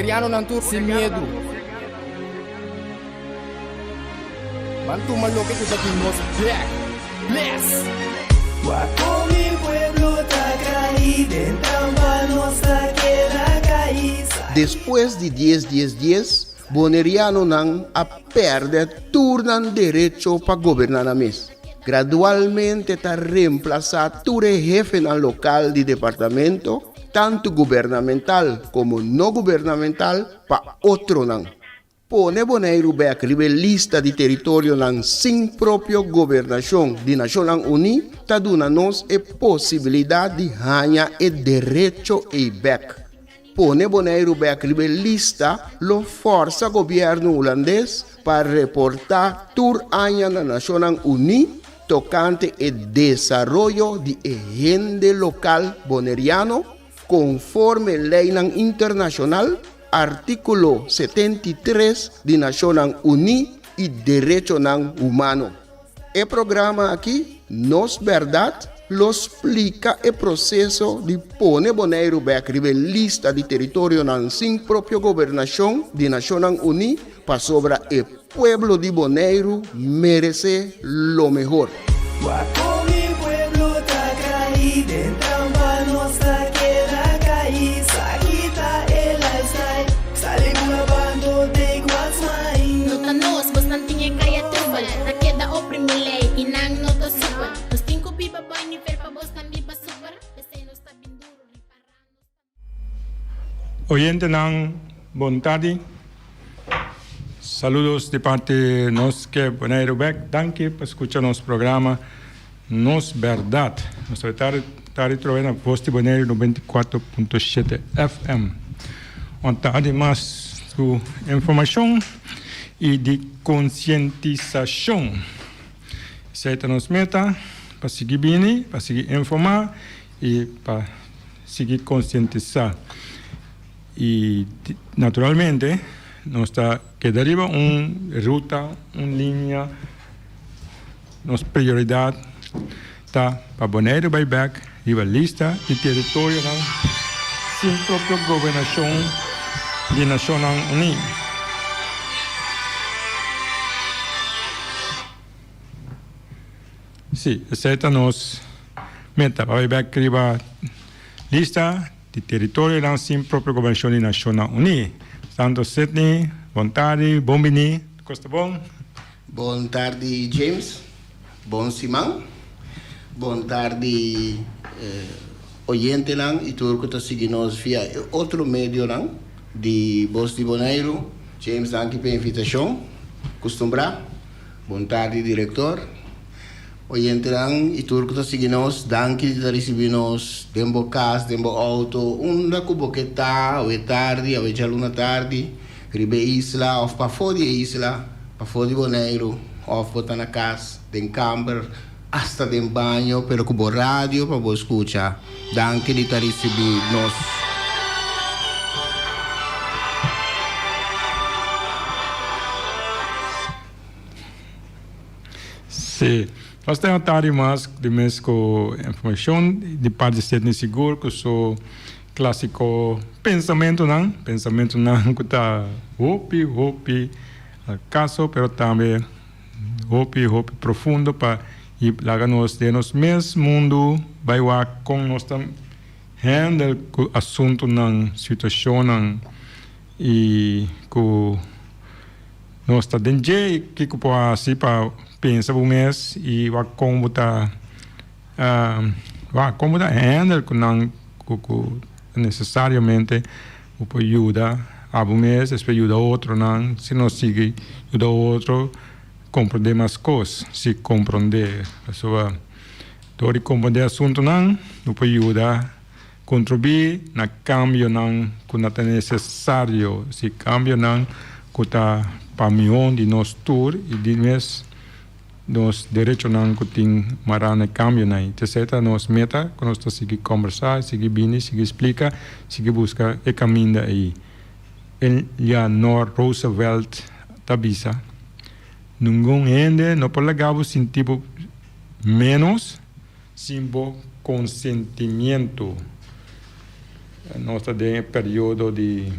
Boneriano nantur sin miedo. Bantu maloke tu dati nos black. Bless. Guaco mi pueblo tacaí, dentamba nossa queda caí. Después de 10, Boneriano nan a perder turnan derecho para gobernar a mes. Gradualmente está reemplazado tu jefe en el local de departamento, tanto gubernamental como no gubernamental, para otro nan. Pone Bonaire back lista de territorio nan sin propio gobernación de Naciones Unidas, ta duna nos e posibilidad de ganhar e derecho e back. Pone Bonaire back lista lo forza governo holandês para reportar tur año na Naciones Unidas tocante el desarrollo de agente local boneriano conforme ley internacional artículo 73 de Naciones Unidas y derecho humano. El programa aquí, Nos Verdad, lo explica el proceso de poner Bonaire back lista de territorio sin propia gobernación de Naciones Unidas para sobre el pueblo de Bonaire merece lo mejor. Guaco mi pueblo tacaí, dentamba nossa queda caí. Sakita el lifestyle, sale grabando de Guasmai. Nota nos, bastante en kaya tubal. Na queda oprimile, inang nota super. Nos cinco pipa boy ni fer pa vos también pa super. Ese no está bien duro, Oyente ng Bontadi, saludos de parte de nos que Bonaire Back. Danke por escuchar nuestro programa Nos Verdad. Nos está trovando a voz de Bonaire 94.7 FM. Onde además su información y de concientización. Esta nos meta para seguir bien, para seguir informar y para seguir concientizar. Y naturalmente nos está que deriva una ruta, una línea, nos prioridad está para Bonaire Back y la lista de territorio sin propia gobernación de Naciones Unidas. Sí, esta nos meta para Back arriba lista de territorio sin propia gobernación de Naciones Unidas. Santo Sydney, Bontari, Bombini, Costa Bon. Bon tarde, James. Bon Simão. Bon tarde, oyente lang. E tudo que está seguindo via outro meio lang de Voz de Bonaire. James, danke pela invitação. Costumbra. Bon tarde, diretor. Oyente lang, e tudo que está seguindo, danke de receber nos dembo casa, dembo auto, da cuboqueta, ou tarde, ou já luna tarde, ribe isla, ou para fora de isla, para fora de Bonaire, ou botar na casa, tem camper, hasta tem banho, pero cubo rádio para você escutar. Danke de receber nos. Sim. Nós temos tarde mais de mês com informação de parte de ser seguro que o clássico pensamento não que está hopi caso, pero também hopi profundo para ir lá nós de nos mesmo mundo vai lá com nós tam handle o assunto não situação não e com nós está dentro que pode assim para pensa o mês e vai como tá handle com necessariamente o ajuda a um mês espera ajuda outro não se não sigue ajuda outro compreender mais coisas se compreender pessoa todo compreender assunto não o ajuda contribuir na cambio não quando é necessário se cambio não que tá para milhão de nós tour e de mês nos direitos não que tem marana cambio não então nos meta que nós está seguir conversar seguir bem seguir explicar seguir buscar o caminho aí Eleanor Roosevelt tabisa ninguém ainda não pode legar sem tipo menos sem bom consentimento nós está em período de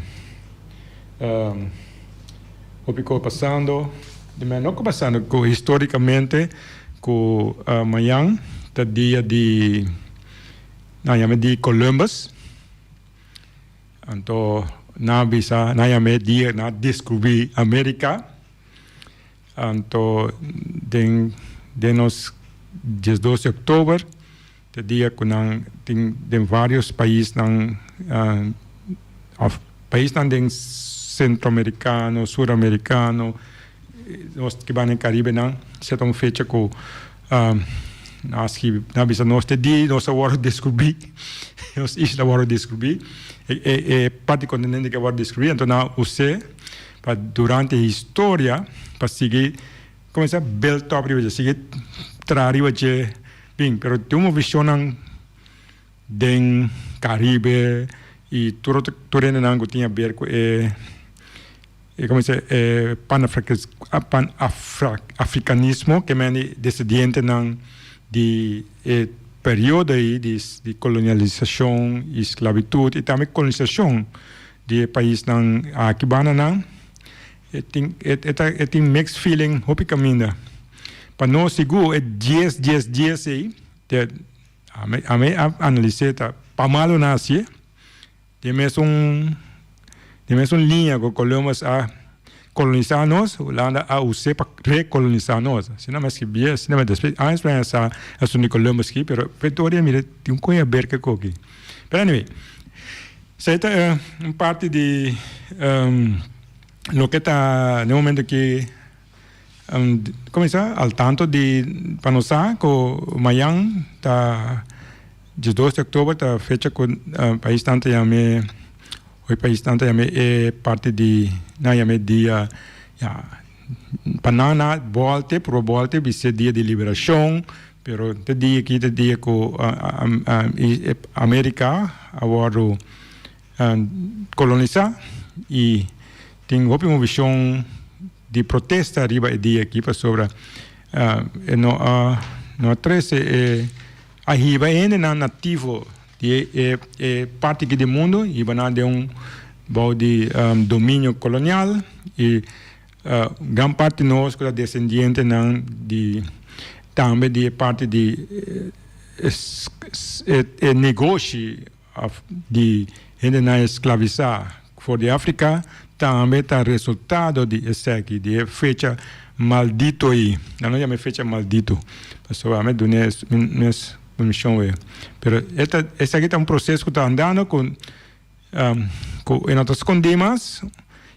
o que passando, de não passando, que historicamente, que amanhã, o dia de Columbus, então, na bisa, na dia na descobrir América, então, de nos 12 de outubro, o dia que tem vários países, países centro-americano, sul-americano, nós que vão no Caribe, se é uma fecha que nós que na bisa nós dia nós agora descobrir, nós agora descobrir, parte do continente que agora descobrir, então você durante a história para seguir começar a build up para seguir trario de bem, pero tem uma visão do Caribe e tudo que tinha a ver com pan-africanismo, que é descendente de período de colonialização, esclavitud e também colonização de países aqui banana. Tem mixed feeling, hopi caminha. Para nós seguro é 10 aí. A mim analisei tá para malo nasce. Temos linha que colocamos a colonizar nós, Holanda a usar para recolonizar nós. Se não mais que bem, se não mais depois, a experiência a suni colocamos aqui, pero Vitória mira tem coisa a ver com aqui. But anyway, esta é uma parte de lo que está no momento que começar ao tanto de para nós que amanhã tá 12 de outubro tá fecha com país tanto o país tanto é parte de dia banana volte vai ser dia de liberação, pero te dia que América agora colonizar e tem uma visão de protesta arriba e dia aqui para sobre no 13 a riba ainda não nativo de parte aqui do mundo e vai de de domínio colonial e grande parte nós que é descendente de também de parte de negócio de ainda não escravizar for de África também está resultado de esse aqui de fecha maldito aí não é fecha maldito pessoal do nes missão é pero esse aqui é um processo que está andando com em outras condimas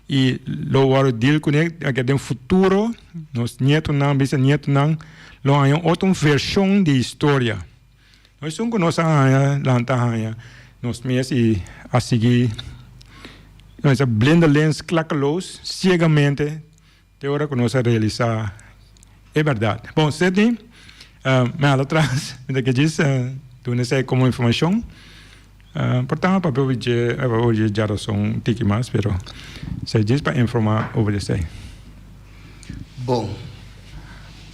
e logo deal com ele que tem um futuro nos netos não bisnetos não lo há outra versão de história nós somos com nossa lanterna nós mesmos e a seguir nós blenda lens clacalos cegamente de hora que nós realizar é verdade bom Sidney mas atrás que diz tu não sei como informação portanto para hoje já são um tique mais pero se diz para informar over isso bom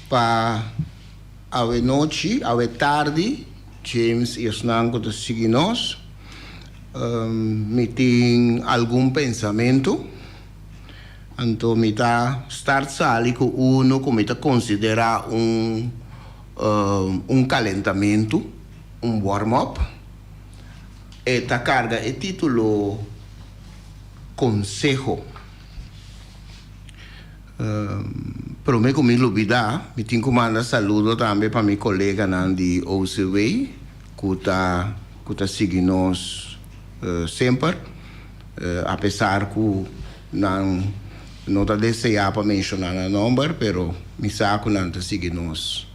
para a noite a tarde James e os nangos de seguir nós me tem algum pensamento então me tá start sali com uno como me tá considerar calentamento warm-up esta carga é título consejo pero me comigo olvidar me tenho que mandar saludo também para meu colega de OCW que tá seguindo nós sempre apesar que não está desejar para mencionar o número pero me saco não está seguindo nós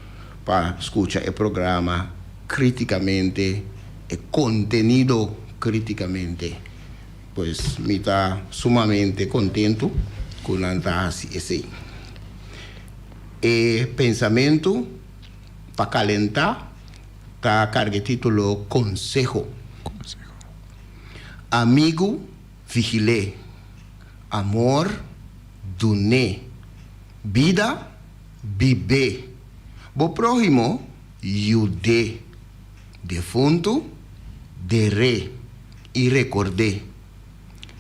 para escutar o programa criticamente e contenido criticamente pues me está sumamente contento com esse e pensamento para calentar está carga título consejo amigo vigilé amor doné vida vive bo próximo ayudé defunto deré e recordé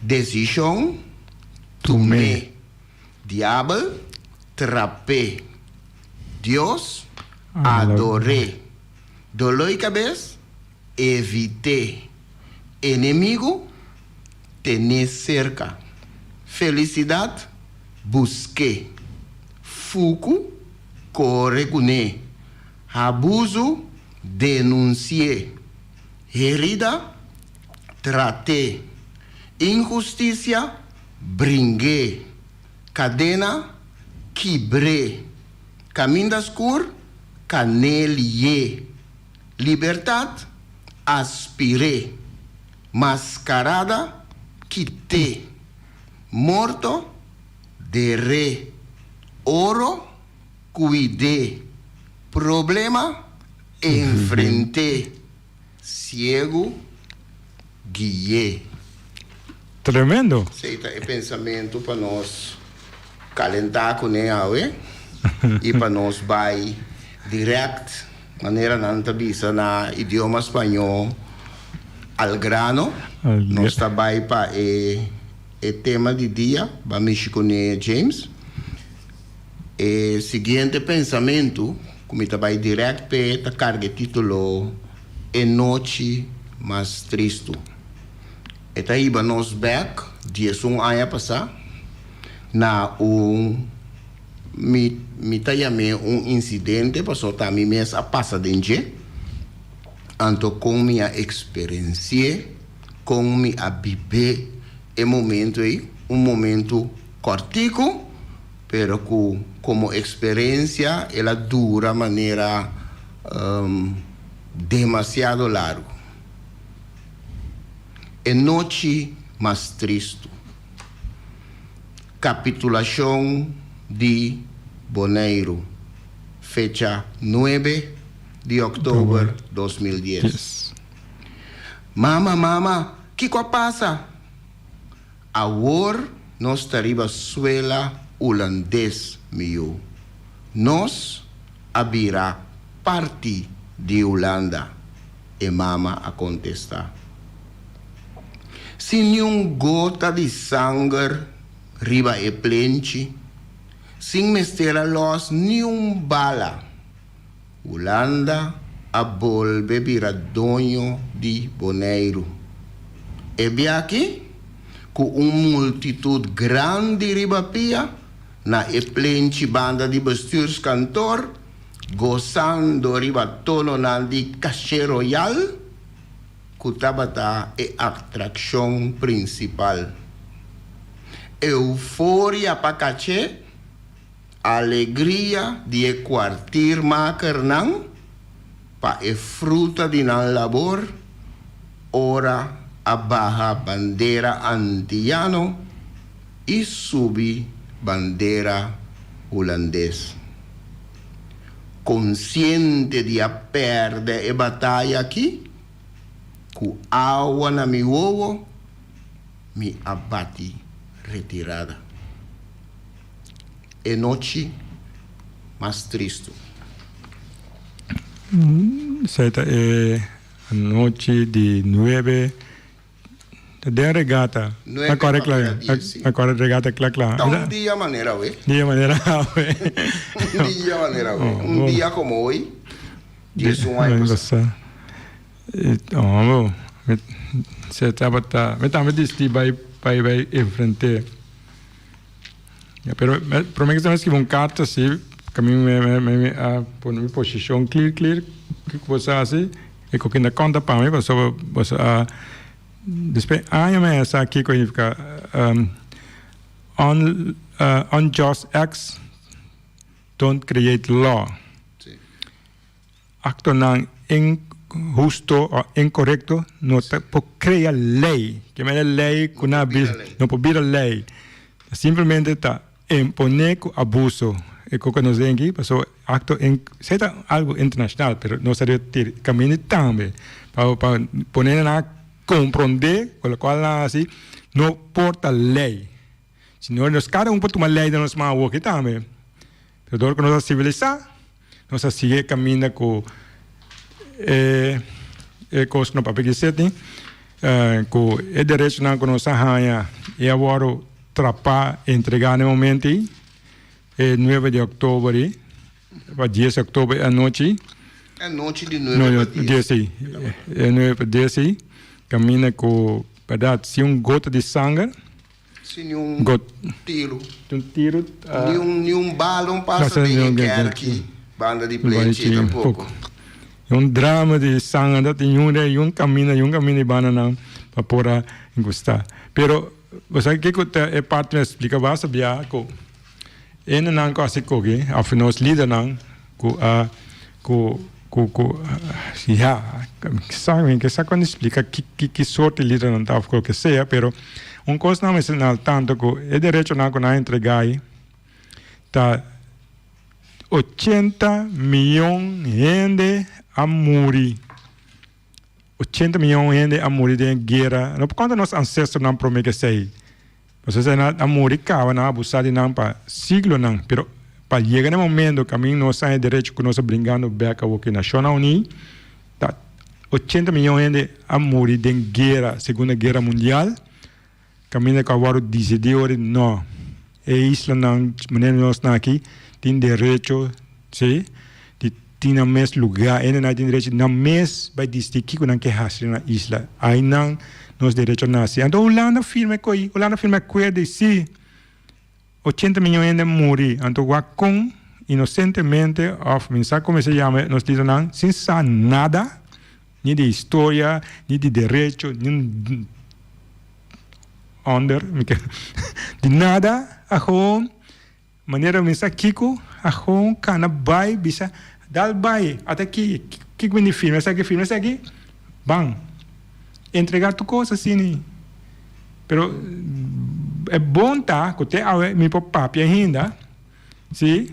decisão tume. Diablo, trape. Dios, adoré. Dolor y cabeza, evité. Enemigo, tener cerca. Felicidad, busqué. Fuku, correguné. Abuso, denuncié. Herida, traté. Injusticia, bringué. Cadena, quebré. Camino escuro, canelié. Libertad, aspiré. Mascarada, quité. Morto, derré. Oro, cuidé. Problema, enfrenté. Ciego, guié. Tremendo. Aceita é pensamento para nós calentar com ele, e para nós vai direct, maneira não tabisa na idioma espanhol, al grano. Nós trabalhamos para o tema de dia, para mexer com James. O seguinte pensamento, como trabalho direct, para carga título E Noite Mais Triste. Eta iba nos back, 10 anos passar, na me tayame incidente, passou também mês a passa dentro, anto com minha experiência, com minha viver, momento aí, momento cortico, pero como experiência, ela dura maneira demasiado largo. E noite mais triste. Capitulação de Bonaire, fecha 9 de outubro de 2010. Yes. Mama, que passa? Agora nós estaremos suela holandês, meu. Nós abrirá parte de Holanda. E mama a contestar. Sem nenhuma gota de sangue riba e plenche, sem mestera los nenhum bala, Holanda a volve vira dono de Bonaire. E bem aqui, com multitud grande riba pia, na e plenche banda de bestuurskantoor, gozando riba tono na di cachê royal, Kutabata é a atração principal. Euforia para caché, alegria de quartir maker não, para e fruta de nan labor, ora a barra bandeira antiano e subi bandeira holandês. Consciente de a perder a batalha aqui, com água na meu ovo, me abati retirada. E noite mais triste. Esta é a noite de 9 de regata. Agora regata claro. Dia maneira ué. Dia maneira Dia maneira ué. Dia como hoje. Dia passar. Você estava me disse vai enfrentar. Pero provavelmente que vão carta assim, caminho me por minha posição clear que você assim e que na conta para mim você depois me essa aqui que fica unjust acts don't create law. Acto não injusto ou incorreto não cria lei. Que é lei que não pode vir a lei. Simplesmente está imponer abuso. E como nós temos aqui, passou acto seja algo internacional, mas nós temos caminho também para poner na compreender, com a qual assim não porta lei. Se nós cada por tomar lei de nós mais aqui também. Pero que nós civilizar, nós seguir caminho com coisa no papel que se tem, com o direito não que nós arranha e agora trapa entregar en momento, el 9 de octubre, 10 de octubre anoche. Anoche de 9 a 10. El 9 a 10, camina con, verdad, sin un gota de sangre. Sin un tiro. Un tiro. Ni un balão passa de aqui. Banda de play tampouco. Un drama de sangre, y un camino de banana para poder encostar. Pero, você que é parte me explica vai sabia ko ena nang ko asik ko ge afinos leader nang ko ya sabe que quando explica que sorte leader não tá ko que seja, pero un cosa não me al tanto ko é direito nang ko na entregar tá 80 milhões de gente a morrer. 80 milhões de gente a morrer em guerra. Não por conta dos ancestros não prometem sei. Você sabe a morrer cava na abusar de não para siglo não, pero para chegar no momento que a mim não sai direito que nós brincando beca o que nacional uni, tá 80 milhões de gente a morrer em guerra, Segunda Guerra Mundial. Caminho que agora decidiu não. É isso não, maneira nós aqui tem direito, sim. Tem na mesmo lugar, ainda não tem direito na mesma vai district que não quer fazer na isla, aí não nos direitos nasce. Então Holanda firme coi, Holanda firme acordo se 80 milhões de morrer, então o com inocentemente of mensagem como se chama, nos dizem não, sem saber nada, nem de história, nem de direito, nem de nada, a home maneira mensagem Kiko, a home cana vai bisa dal vai até que vem filme, essa aqui, bang, entregar tu coisa assim, pero é bom tá, que te ao me papi ainda, sim,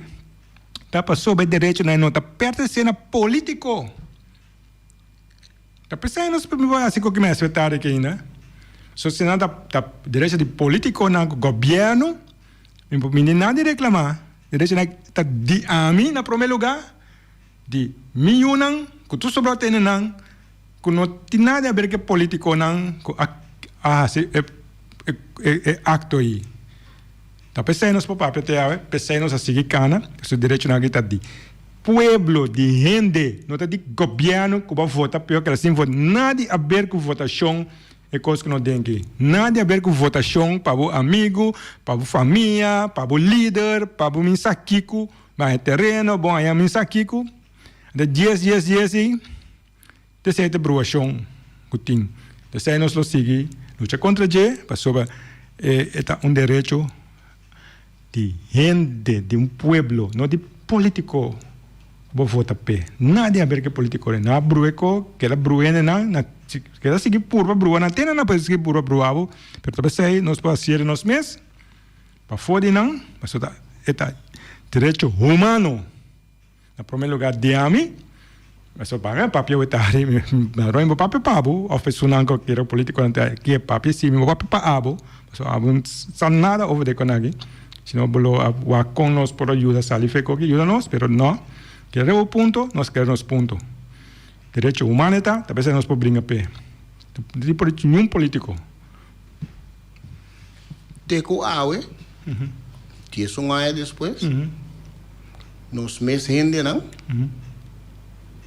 tá passou bem direito na nota pertencendo a político, tá pensando nos primeiros assim que me acertar aqui ainda, só se não tá direito de político na governo, me nada de reclamar, direito na tá de a mim na primeiro lugar. De milhão nang, que tu sobra tem nang, que não tem nada a ver com político nang, que acto aí. Tá pensando nos papéis até pensando a seguir cana, seu direito na guita de pueblo de gente, não tá de governo que vai votar pior que assim vota nada a ver com votação é coisa que não tem aqui, nada a ver com votação para o amigo, para a família, para o líder, para o mensaquico, mas terreno bom aí mensaquico. De 10 aí, dessa broação que tem. Dessa nós lo seguir, luta contra G, para sobre é direito de gente, de pueblo, não de político. Vou votar pé. Nada a ver com político, não brueco, que era bruene não, que era seguir purva brua, não tem nada para seguir purva bruavo, pero talvez aí nós podemos ser nos mês, para fora não, mas é direito humano. Na primeiro lugar, de ami, mas só para papi o etari, na roim o papi pabo, ofereço que era político que é papi sim, o papi pabo, mas só abo não nada over de conagi, senão bolo a com nós por ajuda salifico que ajuda nós, pero não, queremos o ponto, nós queremos ponto. Direito humano tá, talvez nós podemos brincar pé. De nenhum político. Teco awe, tieso um ano depois. Nos meses gente não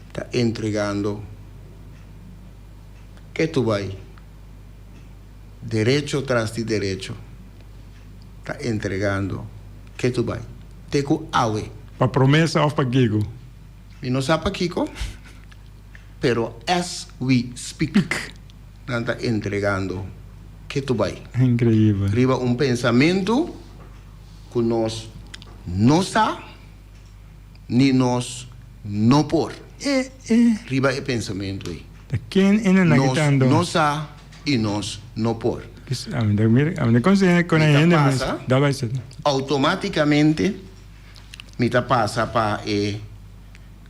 está entregando que tu vai direito atrás de direito está entregando que tu vai teco awe para promessa ou para gigo e não sabe Kiko pero as we speak está entregando que tu vai incrível riba pensamento que nós não sabe ni nós não por. Riba é pensamento aí. Quem ainda não está andando? Nós sa e nós não por. A mim consegue com a gente, mas dá vai ser. Automaticamente, me tá passa para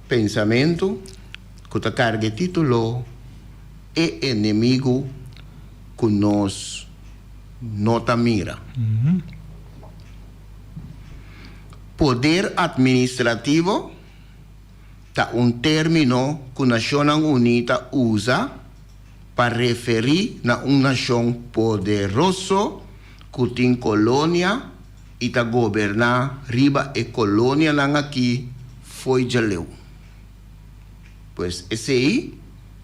pensamento que tá carga título é inimigo que nós não tá mira. Poder administrativo é termo que a Nação Unida usa para referir a uma nação poderosa kuting colonia ita gobernar riba e colonia nang aqui foi jaleu. Pues esse aí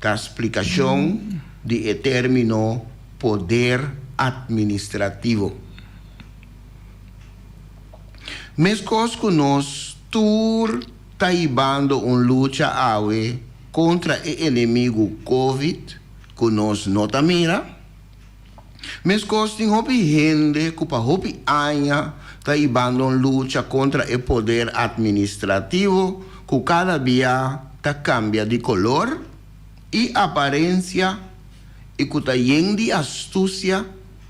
a explicação de término poder administrativo. Mescos que nós tur taibando luta awe contra o inimigo COVID, que nós nota mira. Mescos tem hopi gente que pa hopi anha taibando luta contra o poder administrativo, que cada dia ta cambia de color e aparência e que ta de astúcia,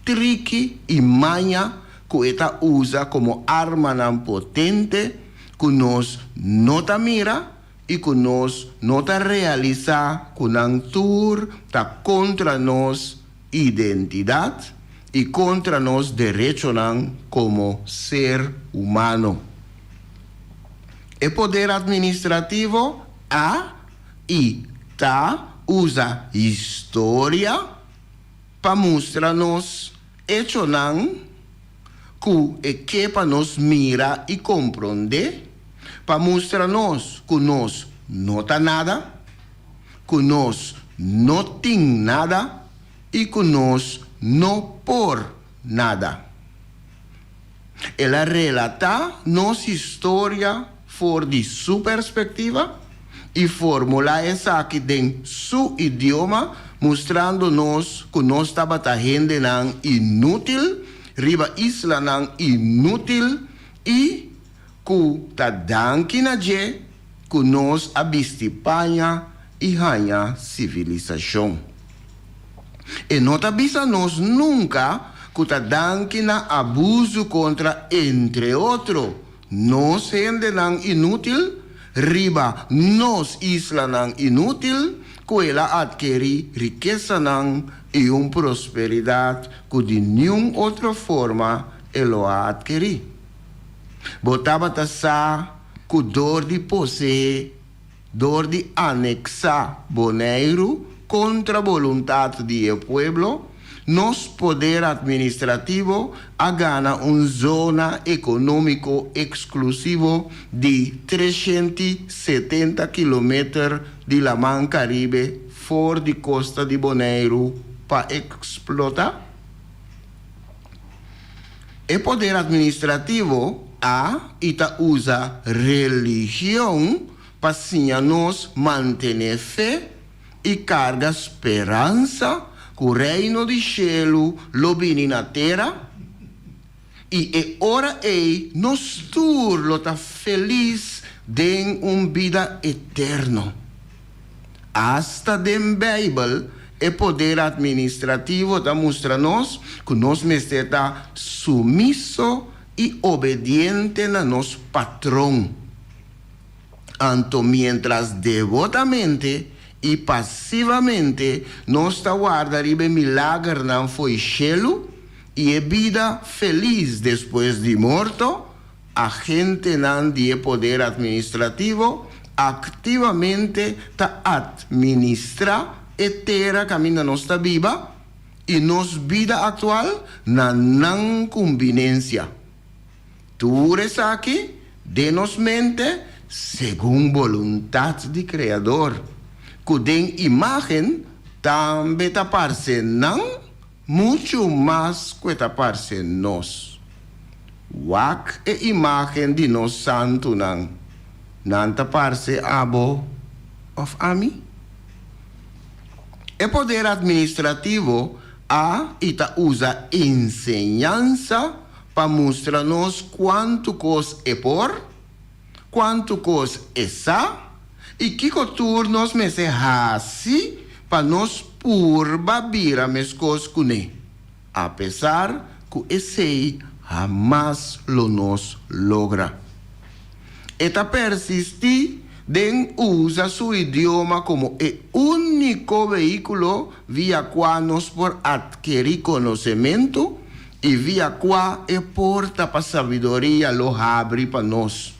trique e manha que eta usa como arma nan potente que nós nota mira e que nós nota realiza que nan tur ta contra nós identidade e contra nós direito nan como ser humano. O poder administrativo e usa história para mostrar-nos hecho nan que para nos mira e compreender, para mostrar-nos que nós não tá nada, que nós não tem nada e que nós não por nada. Ela relata nossa história for de sua perspectiva e formula essa aqui em seu idioma, mostrando-nos que nós estava tendo nan inútil, riba isla nan inútil e que ta danki na je que nós abistipanha e hanha civilização. E nota bisa nós nunca que ta danki na abuso contra entre outro. Nós gente nan inútil, riba nos isla nan inútil, que ela adquiri riqueza nan e prosperidade que de nenhuma outra forma ela adquiri. Botava tassa que dor de possuir, dor de anexar boneiro contra a vontade do povo, nos poder administrativo gana zona econômico exclusivo de 370 km de la Mar Caribe fora de costa de Bonaire para explotar. O poder administrativo ita usa religião para nos manter fé e carga esperança que o reino de cielo lo vini na terra e ora nos turlo ta feliz de vida eterno. Hasta den Bible o poder administrativo ta mostra-nos que nós está sumiso e obediente na nos patrão. Anto mientras devotamente e passivamente nós está guardando milagre não foi cielo e vida feliz depois de morto, a gente não de poder administrativo ativamente está administra e terra caminha nossa viva e nos vida atual na não conveniência. Tu eres aqui de nos mente segundo vontade de Criador. Que den imagem também tapar-se não, muito mais que tapar-se nós. Wak e imagem de nós santo não tapar-se abo of ami. O poder administrativo ita usa enseñança para mostrar-nos quanto cos é por, quanto cos é sa, e que turnos me se hasi para nos purba bira mescos cune. Apesar que esse jamás lo nos logra. Eta persiste den usa su idioma como el único vehículo via cual nos por adquirir conocimiento y via cual porta para sabiduría lo abre para nos.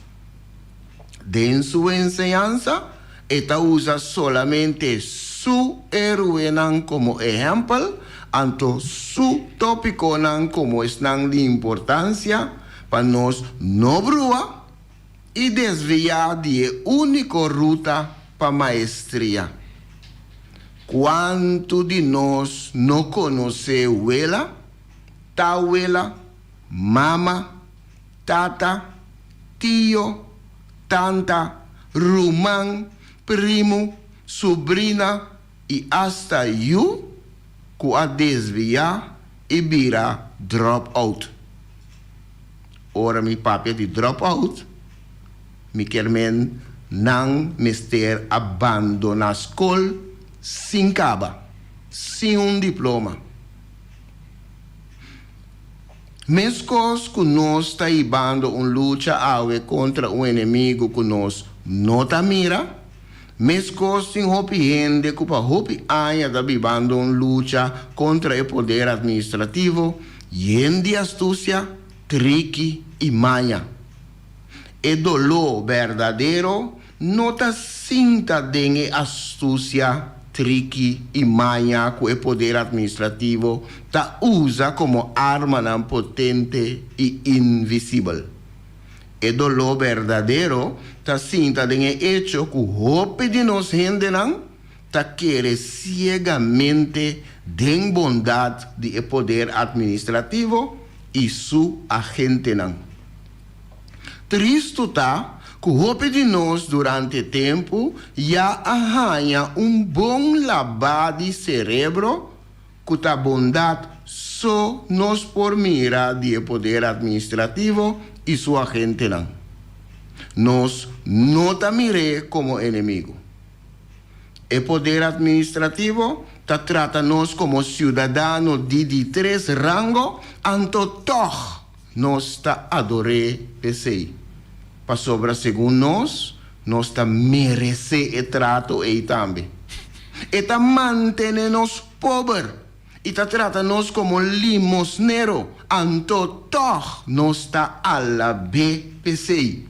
Den su enseñanza, esta usa solamente su héroe como ejemplo, Anto su tópico nan como es nan de importancia para nos no brua y desviar de única ruta para maestría. ¿Cuánto de nos no conoce abuela, abuela, mama, tata, tío, tanta, rumán, primo, sobrina y hasta yo que a desviar y vira drop out. Ora mi papi di drop out, mi kermen nang mister abandona school sin caba, sin un diploma. Mescos que nós está ibando luta awe contra um inimigo que nós não tá mira, mescos sem hopi gente que para hopi anya tá ibando luta contra o poder administrativo, de astúcia, tricky e manha. E dolor verdadeiro não tá cinta de astúcia, tricky e manha que o poder administrativo ta usa como arma não potente e invisível. E dolor verdadeiro ta cinta de hecho que hope de nos gente não ta querer ciegamente de bondade de poder administrativo e su agente não. Triste tá que hope de nós durante tempo já arranha bom lavar de cerebro que a bondade só nos por mira de poder administrativo e sua agente não. Nós não ta mire como inimigo. O poder administrativo ta trata nós como cidadano de 3 rango, anto toch nós ta adore pesei. Para sobra segundo nós ta merece o trato e também. E ta mantém nos pobre. E ta trata nós como limosnero. Anto toch nós ta ala BPC.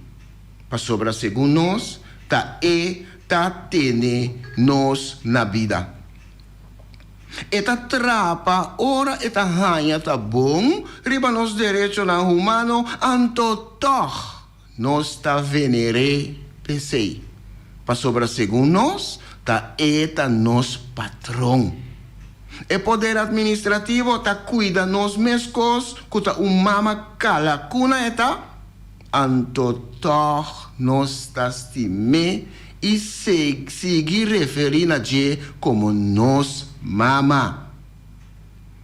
Para sobra segundo nós, ta tene nós na vida. E ta trapa, ora e ta hanha ta bom, riba nos direito na humano, anto toch nós ta venere pesei. Para sobra segundo nós, ta nos patrão. E poder administrativo ta cuida nos mescos, kuta mama kala kuna eta, anto toch nós ta stime e seguir referir a je como nos mama.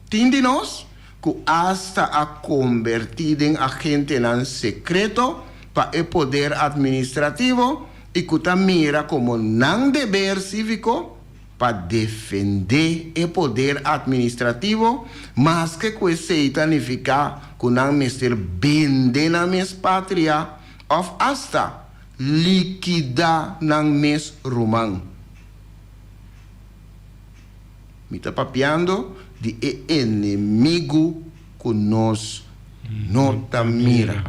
Tindi nós, que hasta a convertir em agente nan secreto, para o poder administrativo e que ta mira como não dever cívico para defender o poder administrativo, mas que significa que não mister vende na mes pátria ou hasta liquidar na mes romão. Me está papiando de inimigo que nós não ta mira.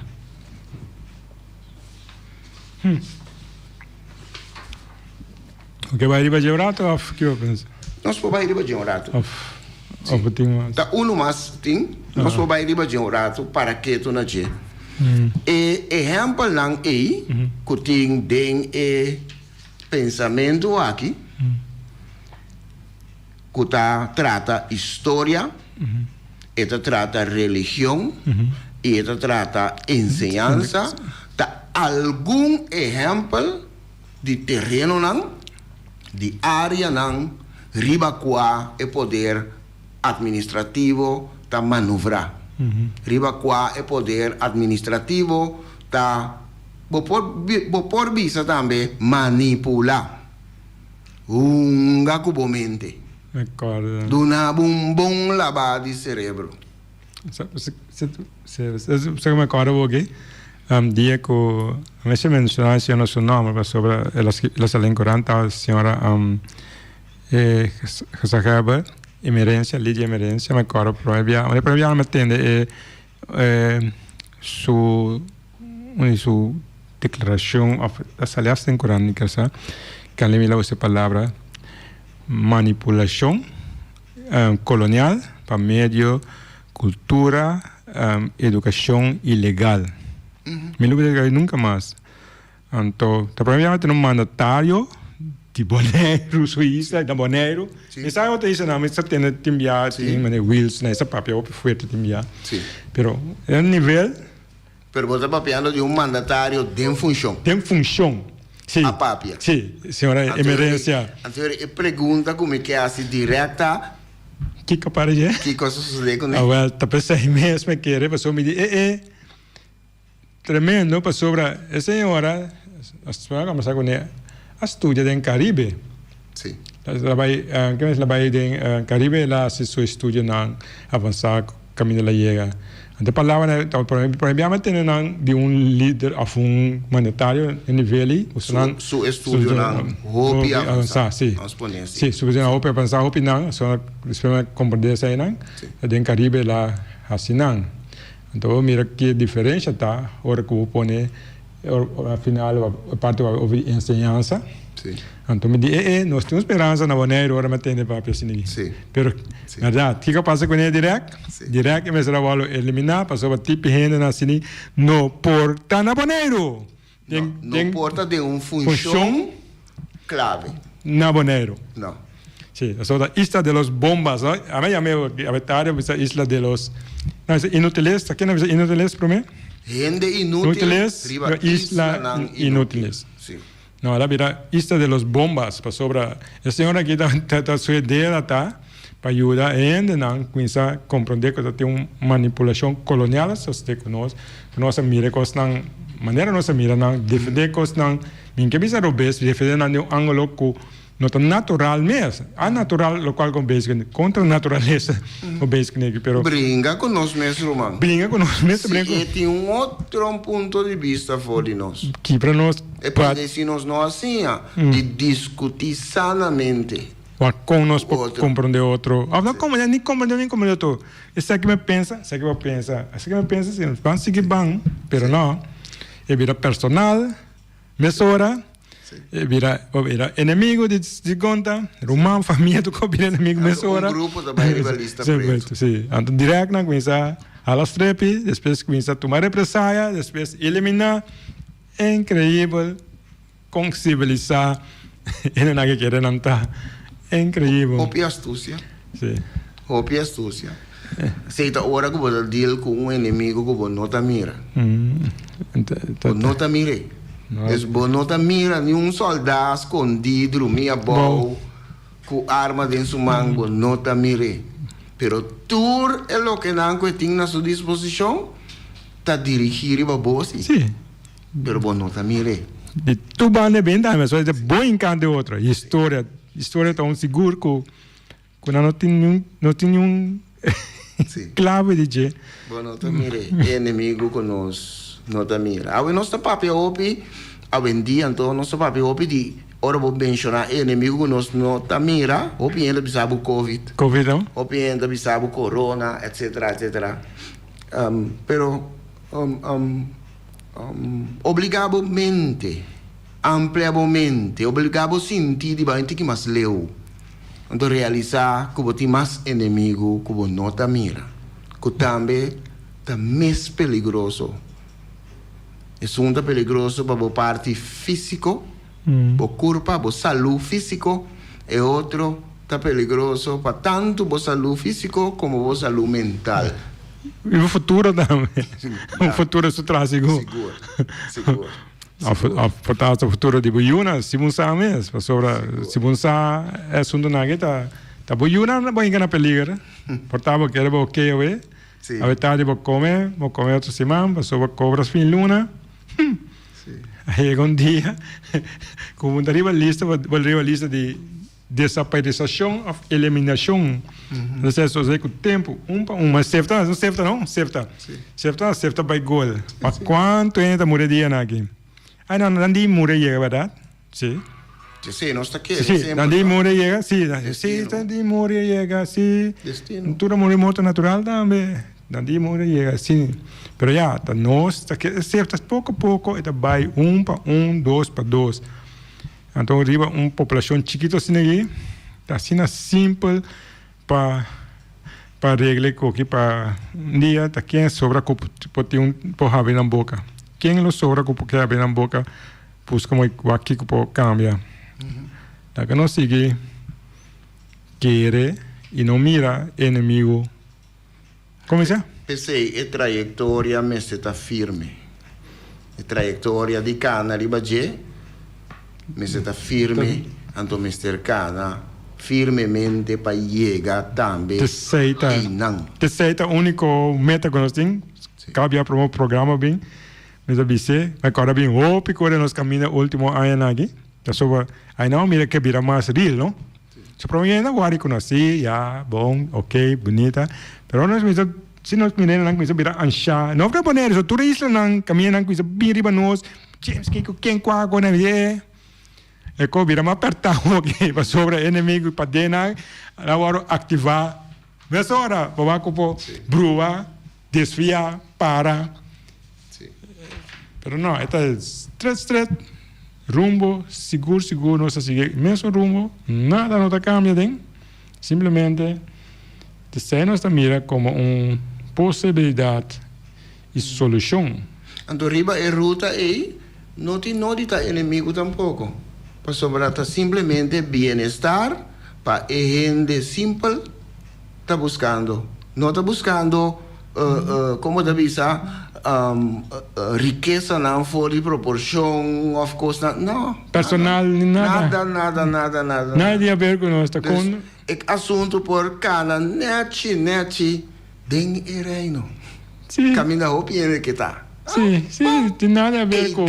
Oké, bij die rato of kiopens? Nós podemos ir para um rato. Of beting. Tá mais ting. Nós podemos ir para um rato para que tu na je. E exemplo lang que ting den pensamento aqui. Que trata história, e trata religião, e trata enseñanza. Algum exemplo de terreno não, de área não, riba qua e poder administrativo ta manuvrar. Riba qua e poder administrativo ta por visa também manipular. Gacubomente. Duna bom lavar de cerebro. Você me acorda aqui? Dia que você mencionou o seu nome sobre a sala 40, a senhora Heber, emergência, lei de emergência, me acordo para me entender sua declaração da sala 40, que ele me dá essa palavra manipulação colonial, para medio, cultura, educação ilegal. Me lembro nunca mais. Então, provavelmente um mandatário de Bonaire, Suíça, da Bonaire. E sabe outra isso não, mas tem timbiar, tem wheels, né, essa papel op fuerte timbiar. Sim. Pero é nível. Pero você está falando de um mandatário de função. Tem função. Sim. A papia. Sim, senhora emergência. Então, pergunta como é que é assim direta. Que capaz é? Que coisa sucede com ele? Ah, well, tá pensando mesmo que ele passou me dizer, tremendo, para sobre a senhora, a senhora começar com ele, estuda em Caribe. Sim. Que mais trabalha em Caribe, lá se sua estudo não avançar caminho da chega. Então palavra, provavelmente tem de líder a mandatário em nível, Su estudo não, hope avançar, sim. Sim, se você não hope avançar, hope não, só espera compreender isso aí não. Em Caribe lá assim não. Então mira que diferença tá, hora que eu pone afinal a parte de ensinança. Sim. Então me diz, nós temos esperança na Bonaire, agora me tem para assim. Sim. Pero, verdade, o que passa com ele direto? Direto, mas era o eliminar, passou para tipo gente na assim, não porta na Bonaire. Não porta de função clave. Na Bonaire. Não. Sim, a da Isla de los Bombas, ¿no? A mí llamé a Isla de los Inútiles, ¿a quién es Inútiles para mí? Gente inútil. Isla Inútiles. Sí. No, la mira, Isla de los Bombas, para sobra. La señora aquí está su idea, para ayudar a gente a comprender que tem uma manipulação colonial, se você conhece, nós mira coisas na maneira nós mira na defender coisas na, minha bisa robes defender na um ângulo que não é natural mesmo, natural lo qual com base contra a natureza o base que pero brinca com nós mesmo, mano. Brinca com nós mesmo, brinca. E tem outro ponto de vista fora de nós. Que para nós é para dizer-nos não assim, de discutir sanamente. Com nós compreender outro. Não como nem compreender outro. Isso aqui me pensa, assim, vamos seguir bem, pero não. É vira personal, mesura. Vira inimigo de conta, romano, família do que vira inimigo mesura. Grupo também rivalista preto. Sim, então direto na começa a las trepi, depois começa a tomar represália, depois eliminar, é incrível, consibilizar, e não é que querer não tá, é incrível. Hope e astúcia. Sim. Hope e astúcia. Seita hora que você deal com um inimigo que você não tá mira. Você não tá mira. Es bueno mira ni un soldado escondido dormia bom com arma dentro su mão, não tá mire. Pero tú é lo que não tem na sua disposição, tá dirigir para você. Sim. Pero você não tá mire. De tu banda bem da, mas é bom encanto outra. História tão seguro que não tem nenhum clave de je. Você não tá mire. Inimigo que nós não tá mira. A nosso papel hoje, a vendia então nosso papel hoje de ora vou mencionar inimigo que nós não tá mira, hoje ainda bisabo COVID. COVID não? Hoje ainda bisabo corona, etc, etc. Pero obrigavelmente, ampliamente, obrigado sentir de baixo que mais leu. Então realizar que você mais inimigo que você não tá mira, que também tá mais perigoso. É um perigoso para a parte físico, para o corpo, para a saúde físico, e outro está perigoso para tanto a saúde físico como a saúde mental. E o futuro também. O futuro se traz seguro. Seguro. O futuro de Buyuna, se você mesmo, se você é assunto na guita, tá Buyuna não vai enganar peligro. Portava que era ok, a verdade vou comer outra semana, sobre cobras fim luna. Aí um dia, como arriba a lista de desaparição ou eliminação, não sei se você com o tempo, mas certa vai gol. Mas quanto ainda moraria aqui? Aí não moraria, verdade? Sim. Sim, nós está aqui. Sim, não moraria, sim. Sim, não moraria, sim. Destino. Tudo morte natural também. Não moraria, sim. Pero já, tá nós, tá que certo, pouco a pouco, eta vai para 2 para 2. Então arriba população chiquita assim aí, tá assim simples para para arreglar coque para un día, ta quien sobra que pode haber na boca. Quem lo sobra que pode haber na boca, pues como aqui que pode cambiar. Da que não sigue, quiere e não mira inimigo. Como é? Pensei, a trajetória me está firme. A trajetória de cana ribaje me está firme, então me cana firmemente para chegar também. Terceira, único meta que nós temos, cabe para o programa bem, mas a BC, agora bem, o pico de nós caminha último ano aqui, então só aí não mira que vira mais real, não? Se para mim ainda guarda conheci, já, bom, ok, bonita, pero nós mesmo se nós miramos não coisa vira ancha, não fica bonito, só turista não caminha não coisa bem riba nós, James que quem quago na vida. E co vira mais apertado aqui para sobre o inimigo para dentro, agora ativar. Nessa hora, vamos com brua, desviar, para. Pero não, é straight, rumbo, seguro, não se sigue mesmo rumbo, nada não cambia, simplesmente, se nos mira como uma possibilidade e solução. Então, riba a ruta aí, não tem nada inimigo tampouco. Para sobrar simplesmente bem-estar para a gente simple está buscando. Não está buscando, como da visa, riqueza não fora de proporção, of course, não. Personal, nada. Nada. Nada a ver com nós. Dus, ik assunto por cana, neti, den e reino. Sim. Camina hoop e que tá. Sim, tem nada a ver com...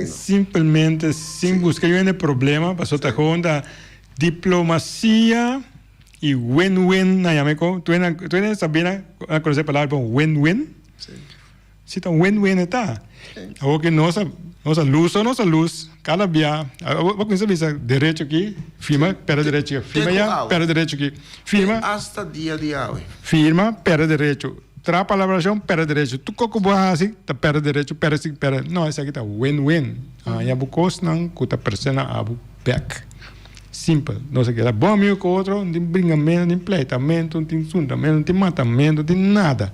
Simplesmente, sem buscar nenhum problema, passou a conta diplomacia e win-win na Yameco. Tu ainda sabia conhecer a palavra win-win? Sim. Se tá win-win está. Agora que nossa luz, cada dia, vou conhecer isso direito aqui, firma, pera direito aqui, firma já, pera direito aqui, firma. Hasta dia de hoje. Firma, pera direito. Tra palavração, pera direito. Tu coco boa assim, tá pera direito, pera. Não, esse aqui tá win-win. E a bucos não, que a persona abu back. Simples. Não sei o que é bom amigo com o outro, não tem brincamento, não tem pleitamento, não tem sundamento, não tem matamento, não tem nada.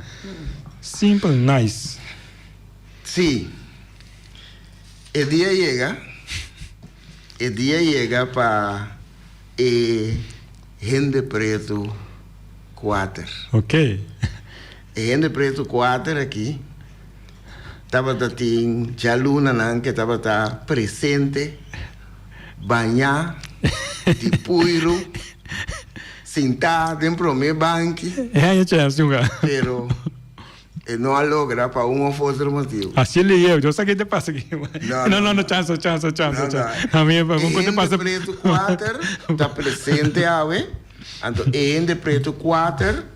Simple, nice. Sim. O dia chega para gente preto 4. Ok. Gente preto 4 aqui. Estava tem jaluna não que estava presente, banhar, de puiro, sentar dentro do meu banco. Pero não logra para um ou outro motivo. Assim eu sei que te passa aqui. Não, chance. A minha pergunta te passa. Preto 4 está presente aí. Então, gente preto 4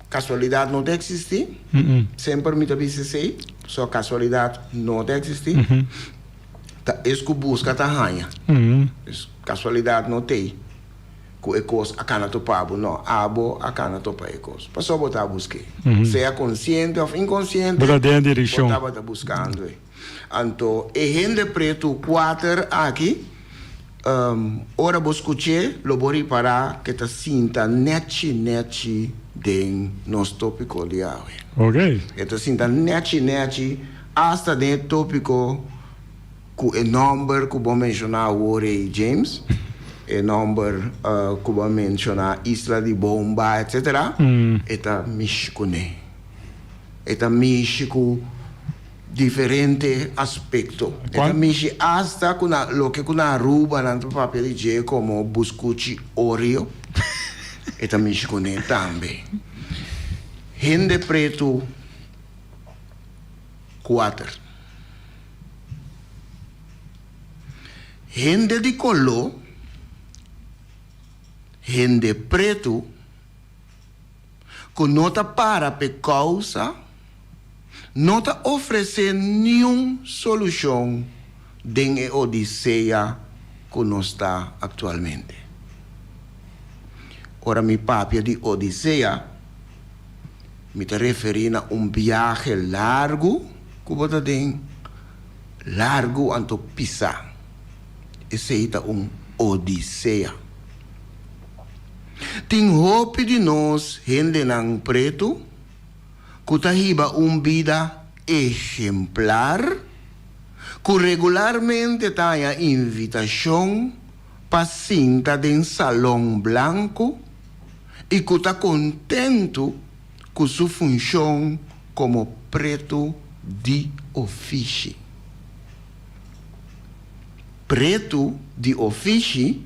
casualidade não existe. Sempre me dizer só casualidade não existe. Tá isso que busca tá ranha. Casualidade não tem. Que ecos a cana topabo não, abo a cana topa ecos. Passou botar buscar. Seja consciente ou inconsciente. Botar dentro da direção. Botar buscando. Então, gente preto 4 aqui. Ora vou escutar, lo vou reparar que tá sinta neti den nos tópico de hoje. Ok. Que tá sinta neti hasta den tópico que o número que vou mencionar hoje James, o número que vou mencionar Isla de Bomba, etc. Eta México né. Eta México diferente aspecto. Eta México hasta lo que kuna Aruba nanto papel de como buscuchi Oreo. Eta México né também. Gente preto 4. Gente de color, gente preto, que não está para por causa, não está oferecendo nenhuma solução dentro da odisseia que nós está atualmente. Ora, mi papia de odisseia, me está referindo a viagem largo, que você tem largo anto pisar. Esse é odisseia. Ting hopi di nos gente nang preto, kutahiba vida ejemplar, ku regularmente taya invitación pasinta den salón blanco y kuta contento con su función como preto di offici. Preto di offici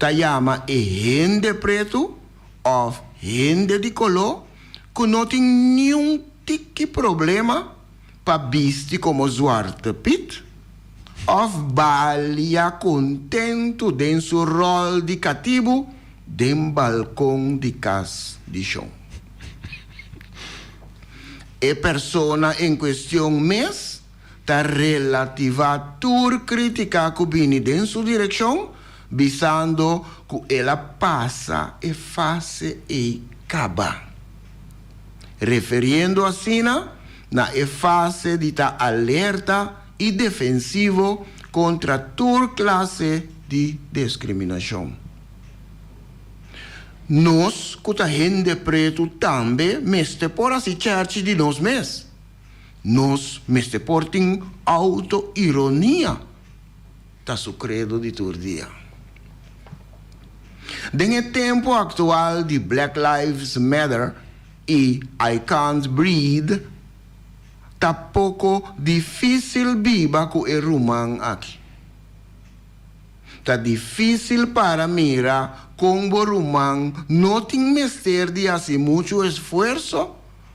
ta llama gente preto of gente di color que não tem nenhum tique problema para vestir como Zwarte Piet of balia contento den su rol de cativo den balcão de casa de chão. E persona em questão mes ta relativa tur crítica que vini den su direção visando que ela passa e fase e caba. Referindo assim na fase de ta alerta e defensivo contra toda classe de discriminação. Nós, que a gente preto também, meste por assim church de nós mesmos. Nós, meste por tem auto-ironia da su credo de todo dia. No tempo atual de Black Lives Matter e I Can't Breathe, tá pouco difícil viva com o rumang aqui. Tá difícil para mira com o rumang não tem mestre de fazer muito esforço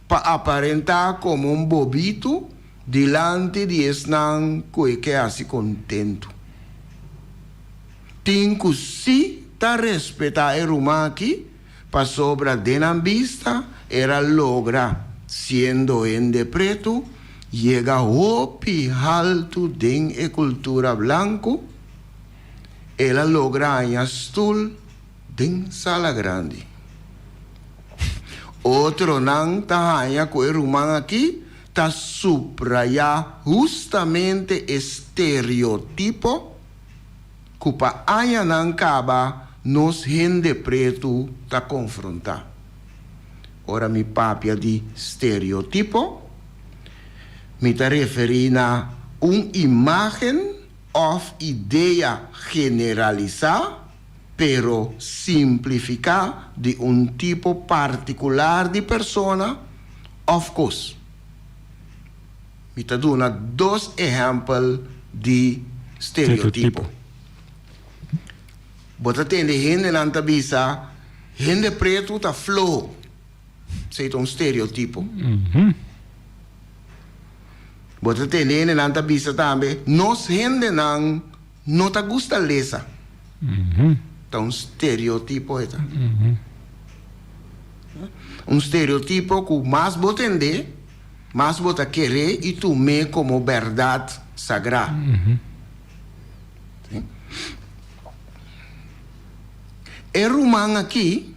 para aparentar como um bobito delante de esnan que é assim contento. Tem que sim tá respeitar o rumang aqui para sobra de na vista era logra sendo ende preto llega opi alto den e cultura blanco ela logra a stul den sala grande outro nan tahaya ko rumang aqui ta subraya justamente estereotipo kupa aya nan kaba nos gente preto ta confrontar. Ora mi papia di stereotipo, mi ta referina imagen of idea generalizada, pero simplificada de un tipo particular de persona, of course. Mi ta dona dos ejemplos de stereotipo. Bota tende gente nanta bisa, gente preto ta flow. Sei um stereotipo. Bota tende nanta bisa também, nos gente não ta gusta lesa. Tá um stereotipo eta. Um stereotipo que mais bota entender, mais bota querer e tu me como verdade sagrada. E rumang aqui,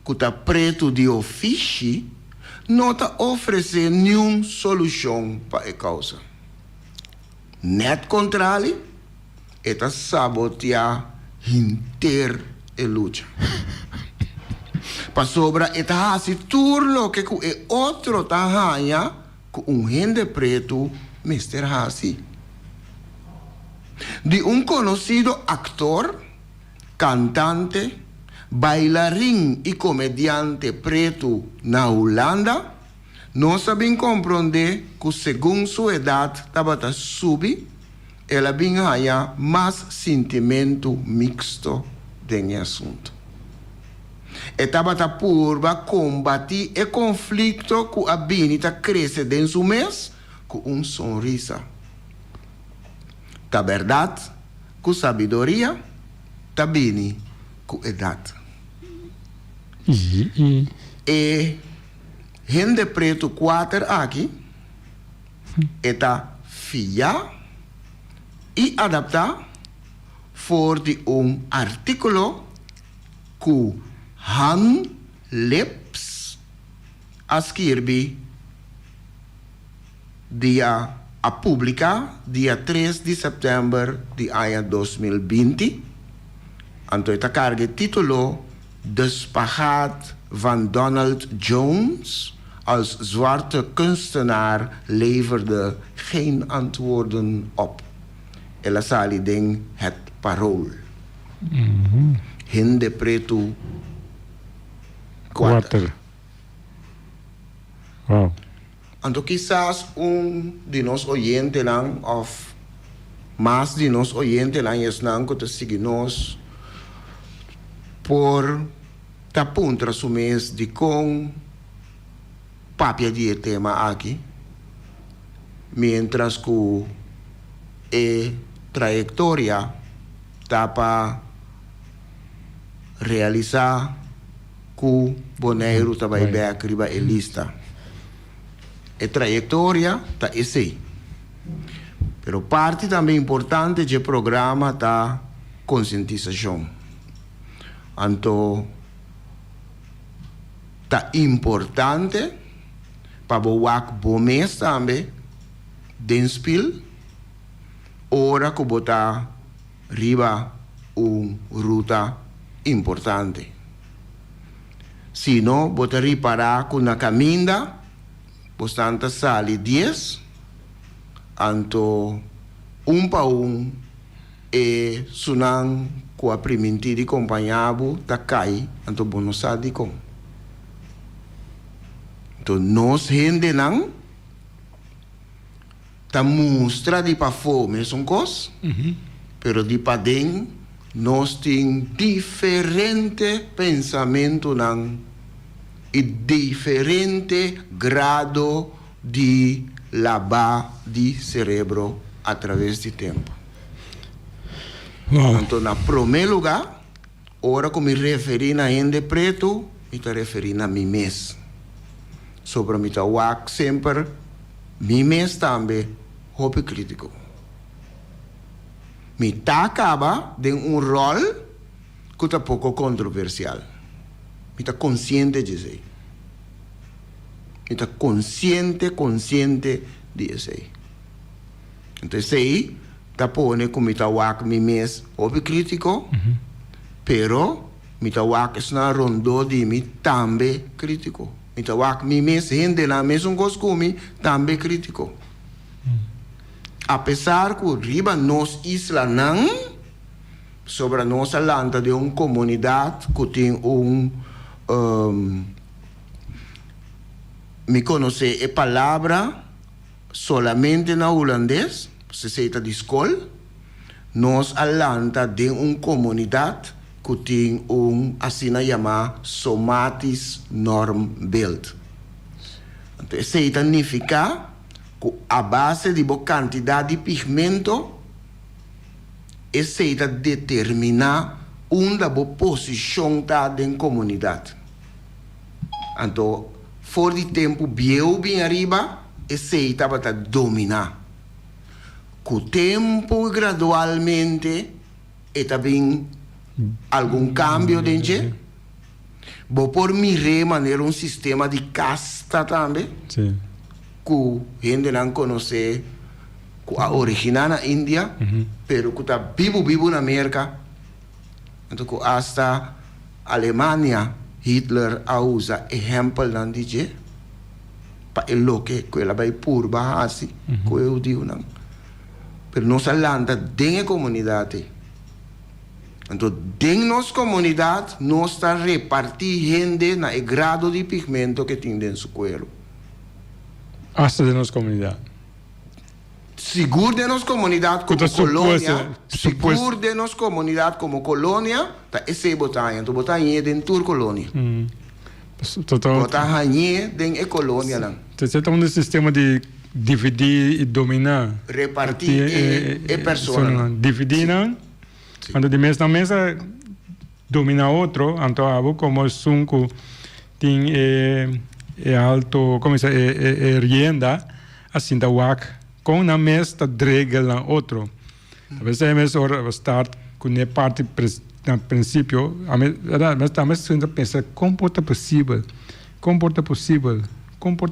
que está preto de ofício, não está oferecendo nenhuma solução para a causa. Net contrário, está sabotear inteira a luta. Para sobra, está assim tudo que o outro está ganhando, com gente preto, Mr. Hassi. De conhecido actor, cantante, bailarín e comediante preto na Holanda, não sabem compreender que, segundo sua idade, estava subir, ela vinha mais sentimento mixto nesse assunto. Estava por combater o conflito que a binita cresce dentro do mês com sorriso. Da verdade, com sabedoria, tá bem com idade. E gente preto 4 aqui está filha e adaptar voor de artículo que Han Lips escreve dia a publicar dia 3 de setembro de ano 2020. Então, esta carga título De spagaat van Donald Jones als zwarte kunstenaar leverde geen antwoorden op. Ella sali ding het parool. Hinde pretu Water. Wow. Anto quizás de nos oyente lang of más de nos oyente lang es lang que te signos por tapuntra su mes de con papia de tema aquí mientras que trayectoria tapa realizar que boneiro taba Right. back riba e lista e trayectoria ta esse pero parte também importante do programa ta conscientização anto ta importante para boak bomes também denspil ora que botar riba ruta importante. Se não, botar reparar com na caminda, bastante sali 10, anto pa e sunan com a priminti de acompanhado da cai, anto bonosadi com. Então, nós gente não ta mostra de pa fome são cos, pero de pa den nós tem diferente pensamento não e diferente grado de lavar de cérebro através do tempo. Wow. Então, na primeiro lugar, ora que me referi na gente preto, me está referindo a mim mesmo. Sobre me está sempre, mim mesmo também, hobby crítico. Me tá acaba de rol que está pouco controversial. Me está consciente de isso. Me está consciente de isso. Então, isso aí, está pondo como me está wak me mes hobby crítico, pero me está wak es na rondo de me também crítico. Me está wak me mes gente na mesma coisa como também crítico. Apesar que riba nos isla não sobre a nossa landa de uma comunidade que tem me conhece a palavra solamente na holandês, se seita de escola, nós a landa de uma comunidade que tem assim chamado somatis normbeeld. Então, isso significa a base de boa quantidade de pigmento é determinar onde a boa posição está dentro da comunidade. Então, for de tempo bem arriba, é para dominar. Com o tempo, gradualmente, é também algum cambio dentro. Vou por mirar maneira sistema de casta também. Sim. Que gente não conhece a original na Índia, pero que está vivo na América. Então, que hasta Alemanha, Hitler usa exemplo não dizer para ele que ela vai por baixo, que eu digo não. Pero nossa landa dentro da comunidade. Então, dentro da nossa comunidade, nós está repartir gente na grado de pigmento que tem dentro do coelho. Hasta de nossa comunidade. Seguro de nossa comunidade como Quanto colônia, suposto. seguro de nossa comunidade como colônia, tá esse botar, então botar em dentro da colônia. Botar ranhe dentro da colônia lá. Você está um sistema de dividir e dominar. Repartir e pessoa. Dividir, não? Quando de mesa na mesa domina outro, então como sunco tem alto, como se rienda, assim da wak, com na mesa drega lá outro. A vezes é mesmo start com a parte no princípio, mas também se pensa como é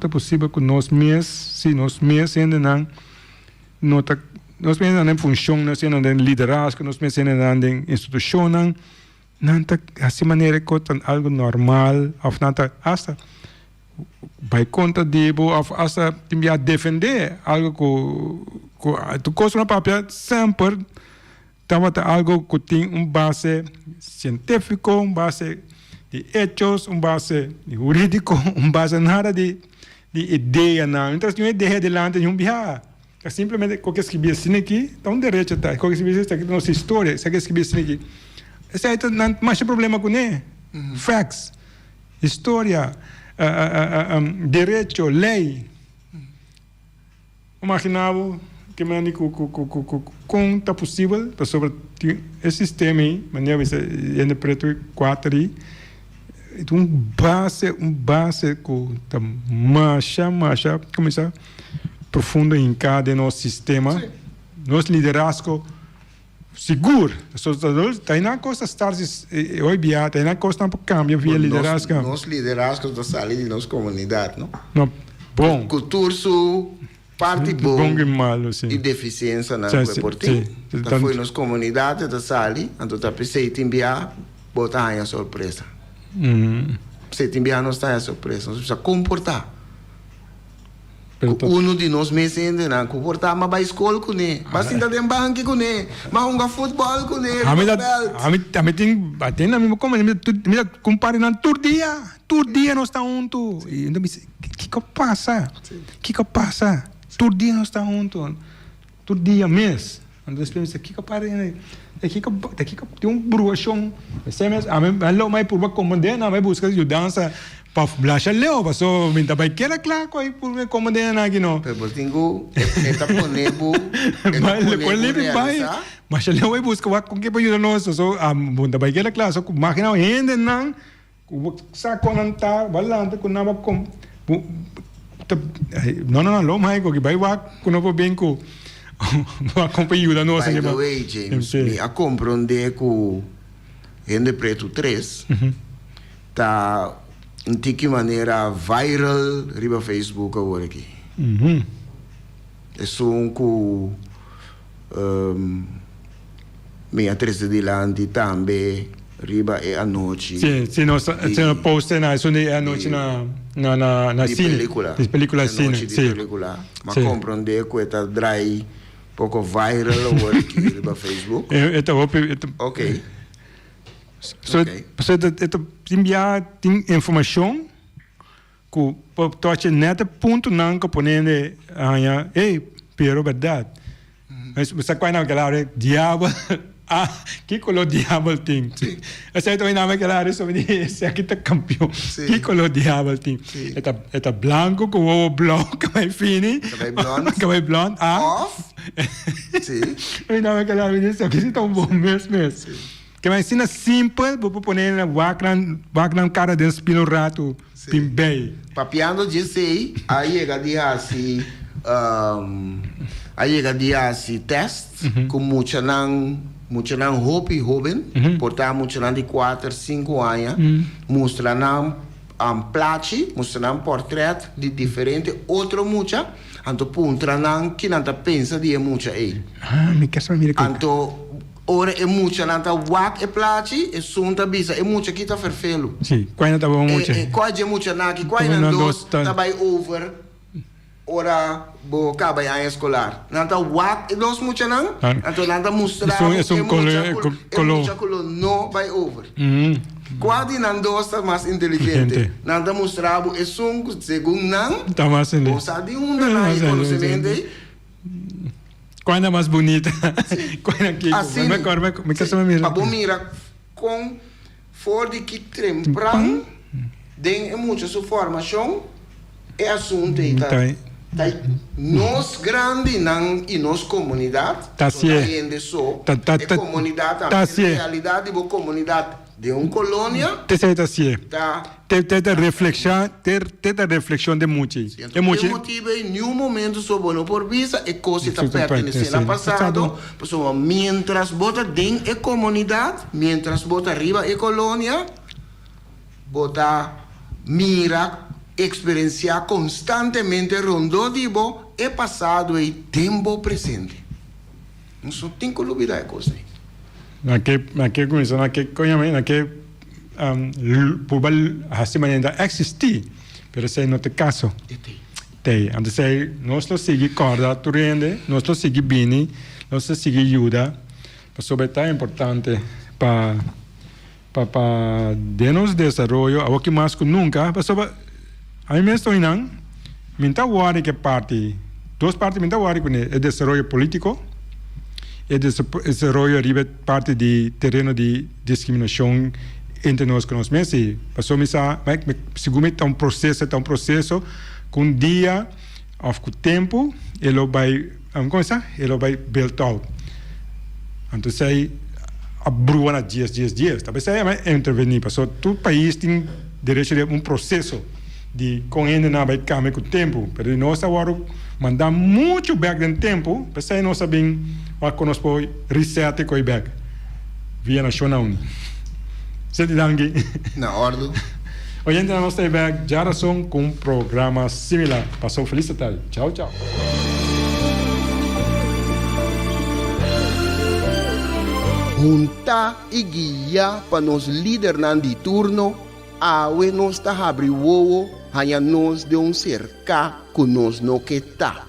possível que nós mesmos, se nós mesmos ainda não nós mesmos não funcionamos, nós ainda não liderazgo, nós mesmos ainda não instituição, nanta assim maneira que algo normal of nanta hasta by conta debo of hasta timbia defender algo tu coisa na papel sempre tava algo que tem base científico, base de hechos, base jurídico, base nada de ideia não. Então se uma ideia delante de viajar simplesmente qualquer escrever assim aqui, tá direito tá. Qualquer escrever assim aqui nossa história, se escrever assim aqui. Esse aí não mais problema com ele. Facts, história, direito, lei. Imaginava que me com tá possível para sobre esse sistema aí, maneira isso é preto 4 aí. Um base com tá marcha começar profundo em cada nosso sistema, nosso liderazgo seguro. Tem na costa estar hoje dia, tem na costa para cambio via liderazgo. Nosso liderazgo da sala de nossa comunidade, não? Não, bom. Cultura parte bom e malo, sim. E deficiência na porta. Então foi nas comunidades da sala, então tá pensei em enviar botar aí a surpresa. Você enviar não está a surpresa, nós precisa comportar. Um de nós meses ainda não comportar, mas vai escola com ele, mas ainda tem banco com ele, mas um futebol com ele. A mim tem na mesma como me comparando todo dia nós está junto. E então me diz, que passa? Todo dia nós está junto, todo dia mês. Então eu penso, que parece aqui tem bruxão, você mesmo, a mim lá mais por comandar, não vai buscar ajudança. Para blasha leo, passou minta vai que era claro aí por me comandar aqui não. Pero tenho eta ponebo, mas depois ele vai, mas leo vai buscar com que para ajudar nós, so a minta vai que era claro, so máquina ainda não, o saco não tá, balante com nada com não lo mais que vai com não bem com a companhia ajuda nós. By the way, James, me a compreender que Rende Preto 3 tá de que maneira viral riba Facebook agora aqui. É só meia 13 de lante também riba é a noite. Sim, nós posta na isso é a noite na cine. Película cine. Sim. Mas compreender que está dry pouco viral agora aqui riba Facebook. Ok. Você enviar informação que pode neta ponto não que ponendo pero verdade. Mas você quando aquela diabo que color diabo tem. Essa então não aquela sobre esse aqui tá campeão. Que color diabo tem. Eta branco com o branco que vai fini. Que vai blonde. Off. Sim. Não aquela isso aqui tá bom mesmo. Que vai ensinar simples, vou pôr na background cara de espino rato, pimbei. Papiando disse aí chega dia assim teste com muita não jovem, portanto muita não de 4, 5 anos, mostra não plaque, mostra não portrait de diferente outro muita, então puntra não que não tá pensa de muita aí. Me quer saber que. Então ora é muita nanta wak é placi e sunta bisa é muita que tá ferfelo. Sim, quando tá bom muita. Quase muita naki, quase não dos tá by over. Ora bo acaba a escolar. Nanta wak e dos muita não. Então nanta mostrar muita color no by over. Quase não dos tá mais inteligente. Nanta mostrar é segundo não. Tá mais ele. Ou sabe na conhecimento. Quando é mais bonita? Quando aqui? Assim, me quer saber mesmo. Para mira com for de que trembram, tem muita sua formação é assunto aí tá nós grande não e nós comunidade tá ainda só é comunidade a realidade da comunidade de uma colônia ter reflexão de muito é muito motivo em nenhum momento sobre não por vista é coisa que pertence ao passado pessoal mientras bota dentro é comunidade mientras bota arriba é colônia bota mira experienciar constantemente rondodivo é passado e tempo presente não só tem que olvidar a coisa naquele começo, naquele conhecimento, naquele por assim maneira existir, mas se não tem caso. Tem, então nós lo seguimos corda, tu rende, nós lo seguimos bem, nós lo seguimos ajuda, mas sobre é importante para denos desenvolvimento, algo que mais que nunca, mas sobre a mim estou indo, minta wari que parte, duas partes minta wari com o desenvolvimento político, e desenvolvimento parte de terreno de discriminação entre nós que nós mesmos. Passou me sa, segundo é um processo com dia, com tempo, ele vai, começar, ele vai build out. Então sei a brua na dias, talvez sei intervenir, passou todo país tem direito a processo de com ele não vai cambiar com o tempo, mas nós agora mandar muito back no tempo, para sei nós sabemos o que nós podemos reset com o back via nacional. Sente dangue. Na ordem. Hoje em dia nós estamos já são com um programa similar. Passou feliz tarde. Tchau, tchau. Junta e guia para nos líderes de turno, awe nos está abrindo o hanha nos de cerca que nos no que tá.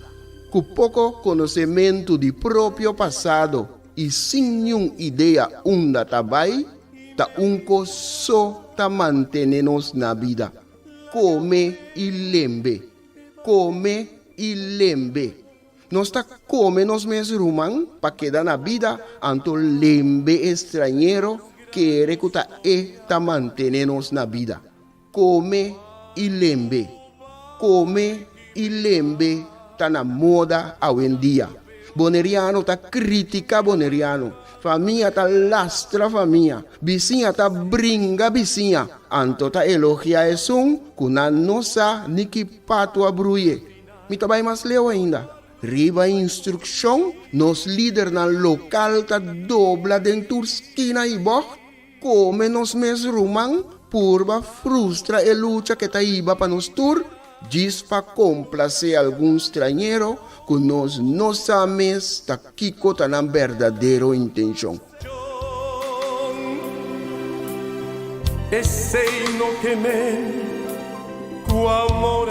Com pouco conhecimento de próprio passado e sem nenhuma ideia onde trabalha, ta unco só ta mantenernos na vida. Come e lembre. Come e lembre. Nós ta come nos mesmos rumang para quedar na vida, anto lembre estrangeiro que recuta ta mantenernos na vida. Come e lembre. Come e lembre ta na moda hoje em dia. Boneriano ta critica boneriano. Família ta lastra família. Vizinha ta brinca vizinha. Anto ta elogia esum, kuna nossa niki pato abruye. Mita vai mais leu ainda. Riba instrução, nos líder na local ta dobla dentro esquina e boh. Come nos mes rumang, purba frustra e luta que ta iba pa nos tur. Diz para complacer algum estrangeiro que nós não sabemos ta kiko ta na verdadeira intenção. Esse no que me, tu amor